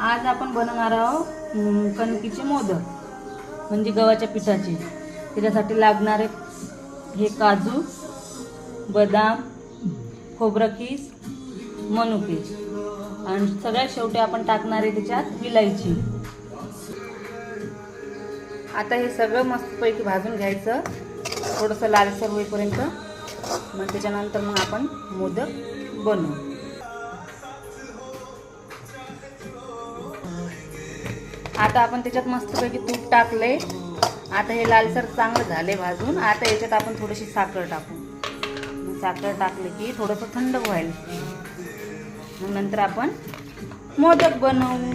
आज आपण बनवणार आहोत कणकीचे मोदक म्हणजे गव्हाच्या पिठाचे। त्याच्यासाठी लागणारे हे काजू, बदाम, खोबरं खीस, मनुके आणि सगळ्यात शेवटी आपण टाकणार आहे त्याच्यात विलायची। आता हे सगळं मस्तपैकी भाजून घ्यायचं थोडंसं लालसर होईपर्यंत। मग त्याच्यानंतर मग आपण मोदक बनवू। आता आपण त्याच्यात मस्तपैकी तूप टाकले। आता हे लालसर चांगलं झाले भाजून। आता याच्यात आपण थोडीशी साखर टाकू। साखर टाकले की थोडंसं थंड व्हायला मग नंतर आपण मोदक बनवू।